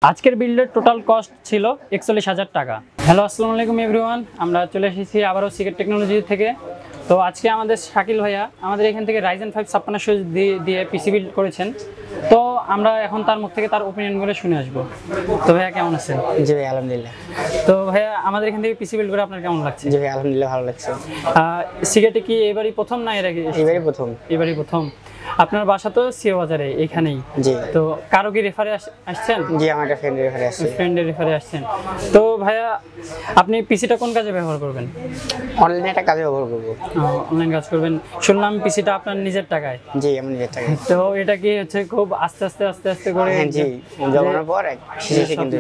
আজকের বিল্ডের total cost ছিল ৪১,০০০ টাকা। হ্যালো, আসসালামু আলাইকুম এভরিওয়ান। আমরা চলে এসেছি আবারও সিগেট টেকনোলজি থেকে। তো আজকে আমাদের শাকিল ভাইয়া আমাদের এখান থেকে Ryzen 5 5600 দিয়ে পিসি বিল্ড করেছেন। তো আমরা এখন তার মুখ থেকে তার ওপিনিয়নগুলো শুনে আসবো। তো ভাইয়া কেমন আছেন? জি ভাই, আলহামদুলিল্লাহ। তো ভাইয়া আমাদের এখান থেকে পিসি বিল্ড করে আপনার কেমন লাগছে? জি ভাই, আলহামদুলিল্লাহ ভালো লাগছে। সিগেটে কি এবারই প্রথম না এর আগে? এবারই প্রথম। আপনার বাসা তো সিও বাজারে এখানেই। জি। তো কারো কি রেফারে আসছেন? জি, আমার একটা ফ্রেন্ডের রেফারে আসছেন। তো ভাইয়া আপনি পিসিটা কোন কাজে ব্যবহার করবেন? অনলাইনে একটা কাজে ব্যবহার করব। অনলাইন কাজ করবেন। শুনলাম পিসিটা আপনার নিজের টাকায়। জি, আমার নিজের টাকায়। তো এটা কি হচ্ছে খুব আস্তে আস্তে করে? জি, জমানোর পর শিখে কিন্তু।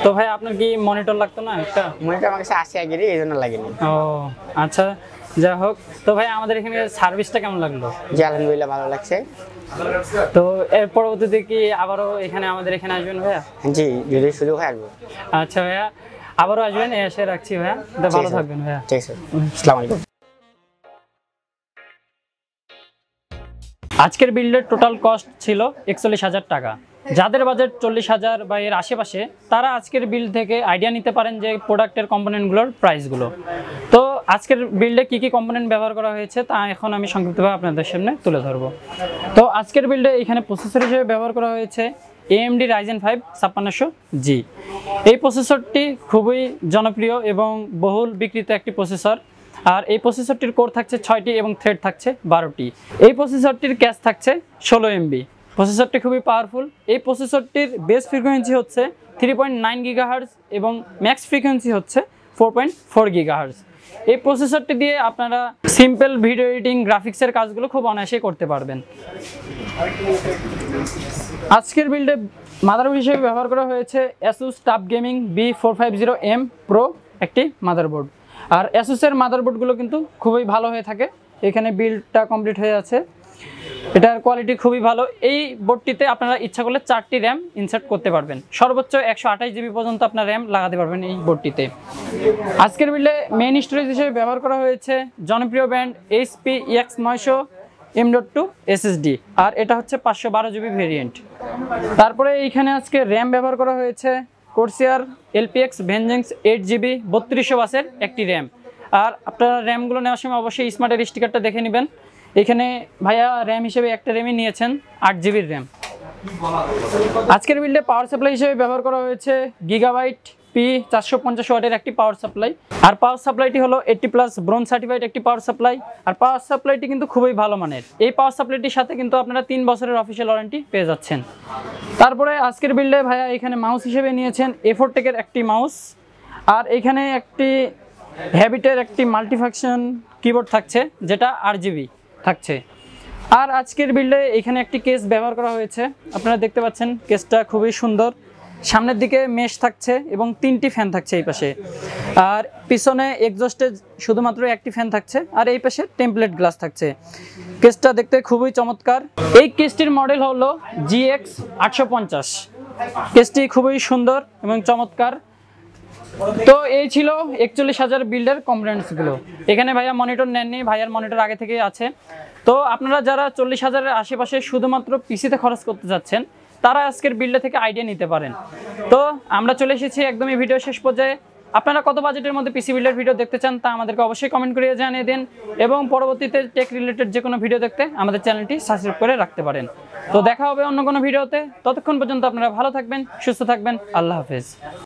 তো ভাই আপনার কি মনিটর লাগতো না একটা? মনিটর আমার কাছে আছে আগেরই, এইজন্য লাগেনি। ও আচ্ছা, যাই হোক। তো ভাই আমাদের এখানে সার্ভিসটা কেমন লাগলো? জি, আলহামদুলিল্লাহ ভালো লাগছে। তো এর পরবর্তীতে কি আবারও আমাদের এখানে আসবেন ভাইয়া? জি, যদি সুযোগ হয় আসবো। আচ্ছা ভাইয়া, আবারও আসবেন। এসে রাখছি ভাইয়া। তো ভালো থাকবেন ভাইয়া। ঠিক আছে, আসসালামু আলাইকুম। আজকের বিল্ডের টোটাল কস্ট ছিল ৪১,০০০ টাকা। যাদের বাজেট ৪০,০০০ বা এর আশেপাশে, তারা আজকের বিল্ড থেকে আইডিয়া নিতে পারেন যে প্রোডাক্টের কম্পোনেন্টগুলোর প্রাইসগুলো। তো আজকের বিল্ডে কি কি কম্পোনেন্ট ব্যবহার করা হয়েছে তা এখন আমি সংক্ষিপ্তভাবে আপনাদের সামনে তুলে ধরবো। তো আজকের বিল্ডে এখানে প্রসেসর হিসেবে ব্যবহার করা হয়েছে AMD Ryzen 5 5600G। এই প্রসেসরটি খুবই জনপ্রিয় এবং বহুল বিক্রিত একটি প্রসেসর। আর এই প্রসেসরটির কোর থাকছে 6টি এবং থ্রেড থাকছে 12টি। এই প্রসেসরটির ক্যাশ থাকছে 16 MB। প্রসেসরটি খুবই পাওয়ারফুল। এই প্রসেসরটির বেস ফ্রিকোয়েন্সি হচ্ছে 3.9 GHz এবং ম্যাক্স ফ্রিকোয়েন্সি হচ্ছে 4.4 GHz। এই প্রসেসরটি দিয়ে আপনারা সিম্পল ভিডিও এডিটিং, গ্রাফিক্সের কাজগুলো খুব অনায়াসে করতে পারবেন। আজকের বিল্ডে মাদারবোর্ড হিসেবে ব্যবহার করা হয়েছে Asus tough gaming B450M Pro একটি মাদারবোর্ড। আর অ্যাসুসের মাদারবোর্ডগুলো কিন্তু খুবই ভালো হয়ে থাকে। এখানে বিল্ডটা কমপ্লিট হয়ে আছে। এটার কোয়ালিটি খুবই ভালো। এই বোর্ডটিতে আপনারা ইচ্ছা করলে 4টি র্যাম ইনসার্ট করতে পারবেন। সর্বোচ্চ 128 GB পর্যন্ত আপনার র্যাম লাগাতে পারবেন এই বোর্ডটিতে। আজকের বিল্ডে মেইন স্টোরেজ হিসেবে ব্যবহার করা হয়েছে জনপ্রিয় brand HP EX900 M.2 SSD। আর এটা হচ্ছে 512 GB ভেরিয়েন্ট। তারপরে এইখানে আজকে র্যাম ব্যবহার করা হয়েছে Corsair LPX Vengeance 8GB 3200 বাসের একটি র্যাম। আর আপনারা র্যামগুলো নেওয়ার সময় অবশ্যই স্মার্টের স্টিকারটা দেখে নেবেন। এখানে ভাইয়া র্যাম হিসেবে একটা র্যামই নিয়েছেন 8 GB র্যাম। আজকের বিল্ডে পাওয়ার সাপ্লাই হিসেবে ব্যবহার করা হয়েছে গিগাবাইট P450 ওয়াটের একটি পাওয়ার সাপ্লাই। আর পাওয়ার সাপ্লাইটি হলো 80+ ব্রোঞ্জ সার্টিফাইড একটি পাওয়ার সাপ্লাই। আর পাওয়ার সাপ্লাইটি কিন্তু খুবই ভালো মানের। এই পাওয়ার সাপ্লাইটির সাথে কিন্তু আপনারা 3 বছরের অফিসিয়াল ওয়ারেন্টি পেয়ে যাচ্ছেন। তারপরে আজকের বিল্ডে ভাইয়া এখানে মাউস হিসেবে নিয়েছেন A4 টেকের একটি মাউস। আর এখানে একটি হ্যাবিটের একটি মাল্টিফাংশন কিবোর্ড থাকছে, যেটা RGB থাকছে। আর আজকের বিল্ডে এখানে একটি কেস ব্যবহার করা হয়েছে। আপনারা দেখতে পাচ্ছেন কেসটা খুবই সুন্দর। সামনের দিকে মেশ থাকছে এবং 3টি ফ্যান থাকছে এই পাশে। আর পিছনে এক্সস্টে শুধুমাত্র একটি ফ্যান থাকছে। আর এই পাশে টেমপ্লেট গ্লাস থাকছে। কেসটা দেখতে খুবই চমৎকার। এই কেসটির মডেল হলো GX 850। কেসটি খুবই সুন্দর এবং চমৎকার। তো এই ছিল ৪১,০০০ বিল্ডের কম্পোনেন্টসগুলো। এখানে ভাইয়া মনিটর নেননি, ভাইয়ার মনিটর আগে থেকেই আছে। তো আপনারা যারা ৪০,০০০-এর আশেপাশে শুধুমাত্র পিসিতে খরচ করতে যাচ্ছেন, তারা আজকের বিল্ডে থেকে আইডিয়া নিতে পারেন। তো আমরা চলে এসেছি একদমই ভিডিও শেষ পর্যায়ে। আপনারা কত বাজেটের মধ্যে পিসি বিল্ডের ভিডিও দেখতে চান তা আমাদেরকে অবশ্যই কমেন্ট করে জানিয়ে দিন। এবং পরবর্তীতে টেক রিলেটেড যে কোনো ভিডিও দেখতে আমাদের চ্যানেলটি সাবস্ক্রাইব করে রাখতে পারেন। তো দেখা হবে অন্য কোনো ভিডিওতে। ততক্ষণ পর্যন্ত আপনারা ভালো থাকবেন, সুস্থ থাকবেন। আল্লাহ হাফেজ।